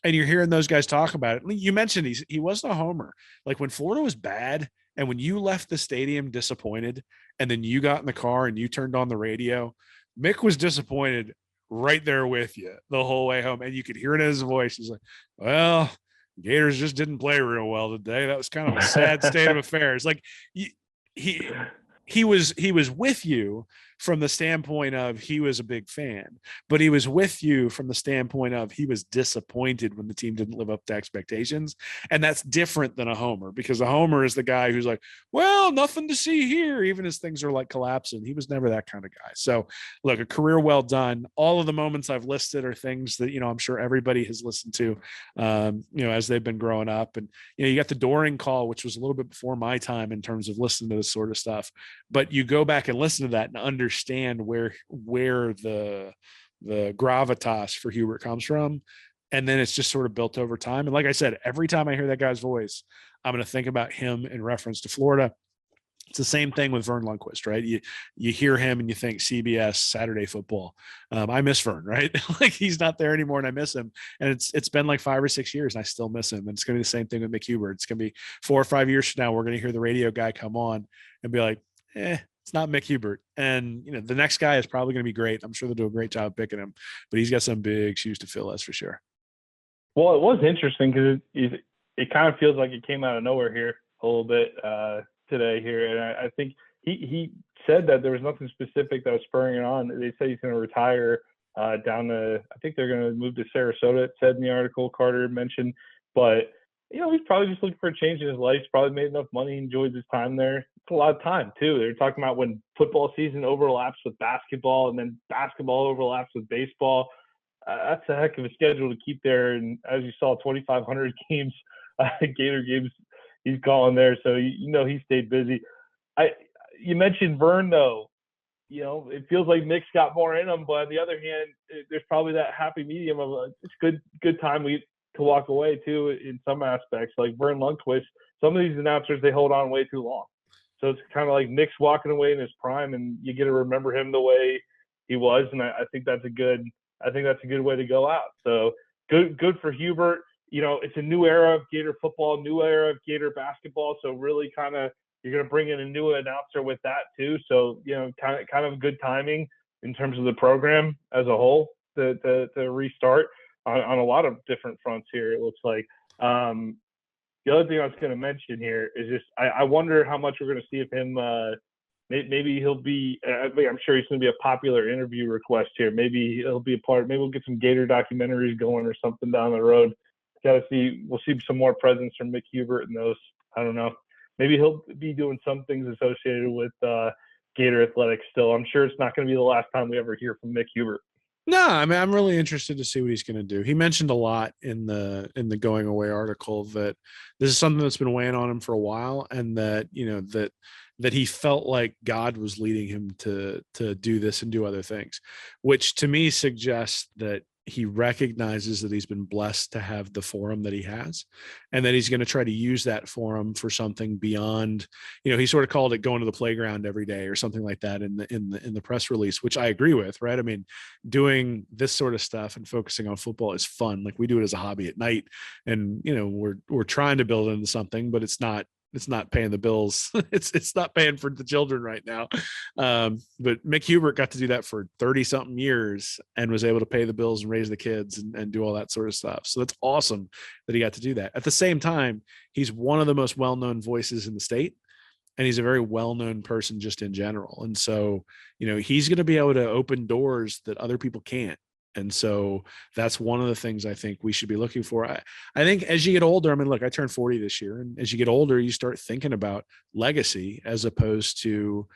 And you're hearing those guys talk about it. You mentioned he wasn't a homer. Like when Florida was bad and when you left the stadium disappointed and then you got in the car and you turned on the radio, Mick was disappointed right there with you the whole way home. And you could hear it in his voice. He's like, well, Gators just didn't play real well today. That was kind of a sad state of affairs. Like he was with you from the standpoint of he was a big fan, but he was with you from the standpoint of he was disappointed when the team didn't live up to expectations. And that's different than a homer, because a homer is the guy who's like, well, nothing to see here, even as things are like collapsing. He was never that kind of guy. So look, a career well done. All of the moments I've listed are things that, I'm sure everybody has listened to, as they've been growing up. And, you got the Doring call, which was a little bit before my time in terms of listening to this sort of stuff, but you go back and listen to that and understand where the gravitas for Hubert comes from. And then it's just sort of built over time. And like I said, every time I hear that guy's voice, I'm going to think about him in reference to Florida. It's the same thing with Vern Lundquist, right? You hear him and you think CBS Saturday football. I miss Vern, right? Like he's not there anymore and I miss him. And it's been like 5 or 6 years and I still miss him. And it's going to be the same thing with Mick Hubert. It's going to be 4 or 5 years from now, we're going to hear the radio guy come on and be like, it's not Mick Hubert. And, the next guy is probably going to be great. I'm sure they'll do a great job picking him, but he's got some big shoes to fill, that's for sure. Well, it was interesting because it kind of feels like it came out of nowhere here a little bit today here. And I think he said that there was nothing specific that was spurring it on. They say he's going to retire down to, I think they're going to move to Sarasota, it said in the article Carter mentioned. But, he's probably just looking for a change in his life. He's probably made enough money, enjoys his time there. It's a lot of time, too. They're talking about when football season overlaps with basketball and then basketball overlaps with baseball. That's a heck of a schedule to keep there. And as you saw, 2,500 games, Gator games he's calling there. So, he stayed busy. You mentioned Vern, though. It feels like Mick's got more in him. But on the other hand, there's probably that happy medium of it's good time to walk away, too, in some aspects. Like Vern Lundquist, some of these announcers, they hold on way too long. So it's kind of like Mick's walking away in his prime, and you get to remember him the way he was. And I think that's a good way to go out. So good for Hubert. It's a new era of Gator football, new era of Gator basketball. So really kind of you're going to bring in a new announcer with that too. So, kind of good timing in terms of the program as a whole to restart on a lot of different fronts here, it looks like. The other thing I was going to mention here is just I wonder how much we're going to see of him. Maybe he'll be I'm sure he's going to be a popular interview request here. Maybe he'll be a part. Maybe we'll get some Gator documentaries going or something down the road. We'll see some more presence from Mick Hubert in those. I don't know. maybe he'll be doing some things associated with Gator athletics still. I'm sure it's not going to be the last time we ever hear from Mick Hubert. No, I mean, I'm really interested to see what he's going to do. He mentioned a lot in the going away article that this is something that's been weighing on him for a while, and that, you know, that he felt like God was leading him to do this and do other things, which to me suggests that he recognizes that he's been blessed to have the forum that he has, and that he's going to try to use that forum for something beyond, you know, he sort of called it going to the playground every day or something like that in the press release, which I agree with, right? I mean, doing this sort of stuff and focusing on football is fun. Like, we do it as a hobby at night, and, you know, we're trying to build into something, but it's not paying the bills. it's not paying for the children right now. But Mick Hubert got to do that for 30 something years and was able to pay the bills and raise the kids and do all that sort of stuff. So that's awesome that he got to do that. At the same time, he's one of the most well-known voices in the state, and he's a very well-known person just in general. And so, you know, he's going to be able to open doors that other people can't. And so that's one of the things I think we should be looking for. I think as you get older, I mean, look, I turned 40 this year, and as you get older, you start thinking about legacy as opposed to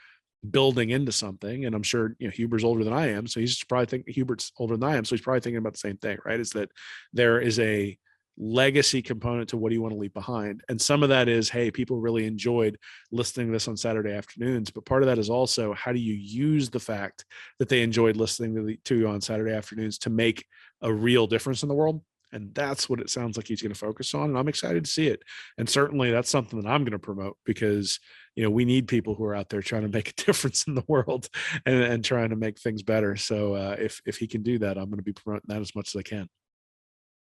building into something. And I'm sure, you know, Hubert's older than I am, so he's probably thinking Hubert's older than I am, so he's probably thinking about the same thing, right? Is that there is a legacy component to what do you want to leave behind. And some of that is, hey, people really enjoyed listening to this on Saturday afternoons, but part of that is also, how do you use the fact that they enjoyed listening to you on Saturday afternoons to make a real difference in the world? And that's what it sounds like he's going to focus on, and I'm excited to see it. And certainly that's something that I'm going to promote, because, you know, we need people who are out there trying to make a difference in the world and trying to make things better. So if he can do that, I'm going to be promoting that as much as I can.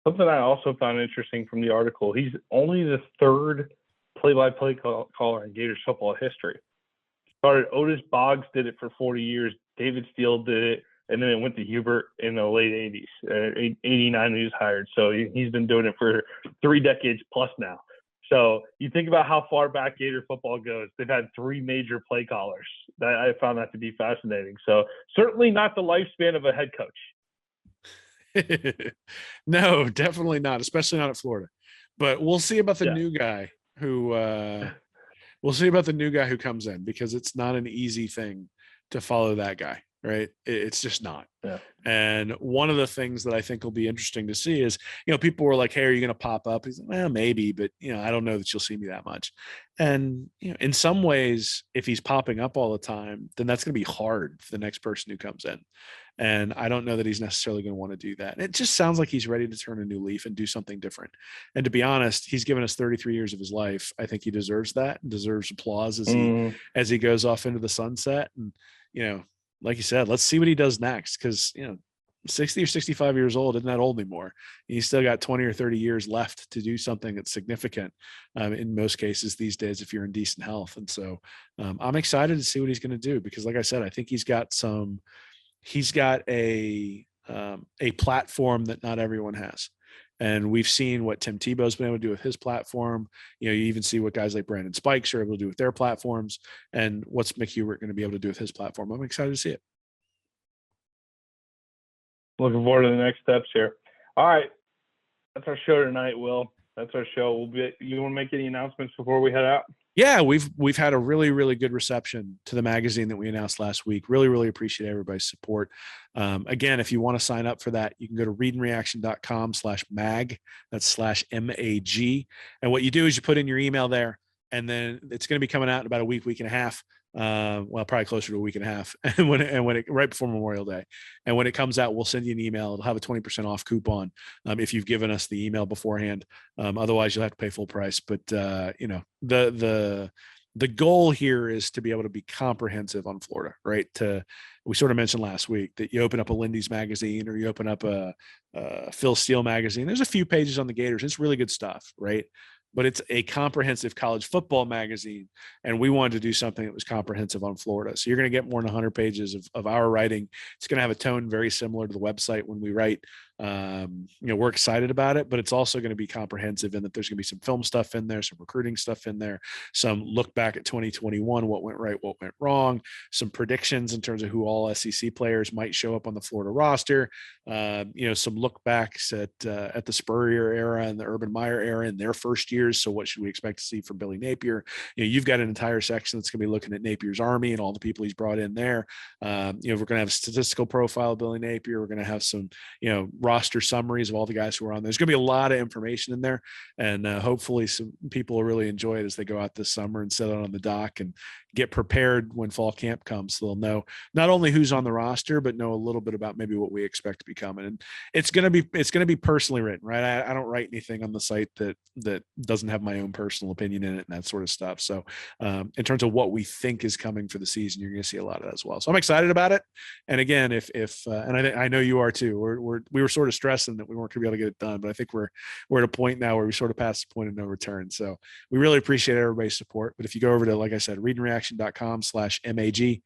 Something I also found interesting from the article, he's only the third play-by-play caller in Gators football history. Started, Otis Boggs did it for 40 years. David Steele did it, and then it went to Hubert in the late 80s. 89 he was hired. So he's been doing it for 3 decades plus now. So you think about how far back Gator football goes. They've had 3 major play callers. I found that to be fascinating. So certainly not the lifespan of a head coach. No, definitely not, especially not at Florida. But we'll see about the new guy who comes in, because it's not an easy thing to follow that guy, right? It's just not. Yeah. And one of the things that I think will be interesting to see is, you know, people were like, hey, are you going to pop up? He's like, well, maybe, but, you know, I don't know that you'll see me that much. And, you know, in some ways, if he's popping up all the time, then that's going to be hard for the next person who comes in. And I don't know that he's necessarily going to want to do that. And it just sounds like he's ready to turn a new leaf and do something different. And to be honest, he's given us 33 years of his life. I think he deserves that and deserves applause as he goes off into the sunset. And, you know, like you said, let's see what he does next. Cause, you know, 60 or 65 years old isn't that old anymore. He's still got 20 or 30 years left to do something that's significant in most cases these days, if you're in decent health. And so I'm excited to see what he's going to do, because like I said, I think he's got a platform that not everyone has. And we've seen what Tim Tebow's been able to do with his platform. You know, you even see what guys like Brandon Spikes are able to do with their platforms, and what's Mick Hubert going to be able to do with his platform. I'm excited to see it. Looking forward to the next steps here. All right. That's our show tonight, Will. That's our show. You want to make any announcements before we head out? Yeah, we've had a really, really good reception to the magazine that we announced last week. Really, really appreciate everybody's support. Again, if you want to sign up for that, you can go to readandreaction.com/mag. That's /MAG. And what you do is you put in your email there, and then it's going to be coming out in about a week and a half. Well, probably closer to a week and a half, and when it right before Memorial Day. And when it comes out, we'll send you an email. It'll have a 20% off coupon if you've given us the email beforehand. Otherwise, you'll have to pay full price. But you know, the goal here is to be able to be comprehensive on Florida, right? We sort of mentioned last week that you open up a Lindy's magazine, or you open up a Phil Steele magazine. There's a few pages on the Gators. It's really good stuff, right? But it's a comprehensive college football magazine, and we wanted to do something that was comprehensive on Florida. So you're going to get more than 100 pages of our writing. It's going to have a tone very similar to the website when we write. We're excited about it, but it's also going to be comprehensive in that there's going to be some film stuff in there, some recruiting stuff in there, some look back at 2021, what went right, what went wrong, some predictions in terms of who all SEC players might show up on the Florida roster, some look backs at the Spurrier era and the Urban Meyer era in their first years. So what should we expect to see from Billy Napier? You've got an entire section that's going to be looking at Napier's Army and all the people he's brought in there. We're going to have a statistical profile of Billy Napier. We're going to have some, roster summaries of all the guys who are on there. There's going to be a lot of information in there, and hopefully some people will really enjoy it as they go out this summer and sit out on the dock and get prepared when fall camp comes. So they'll know not only who's on the roster, but know a little bit about maybe what we expect to be coming. And it's going to be personally written, right? I don't write anything on the site that doesn't have my own personal opinion in it and that sort of stuff. So in terms of what we think is coming for the season, you're going to see a lot of that as well. So I'm excited about it. And again, and I know you are too, we were sort of stressing that we weren't going to be able to get it done, but I think we're at a point now where we sort of passed the point of no return. So we really appreciate everybody's support. But if you go over to, like I said, readandreaction.com/MAG,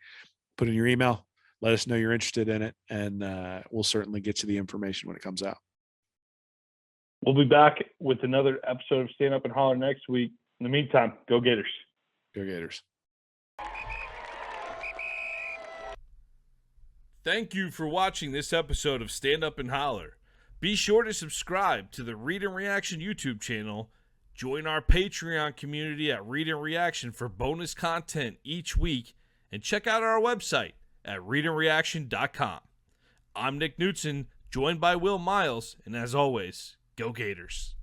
put in your email, let us know you're interested in it, and we'll certainly get you the information when it comes out. We'll be back with another episode of Stand Up and Holler next week. In the meantime, go Gators. Go Gators. Thank you for watching this episode of Stand Up and Holler. Be sure to subscribe to the Read and Reaction YouTube channel. Join our Patreon community at Read and Reaction for bonus content each week. And check out our website at readandreaction.com. I'm Nick Knudsen, joined by Will Miles. And as always, go Gators.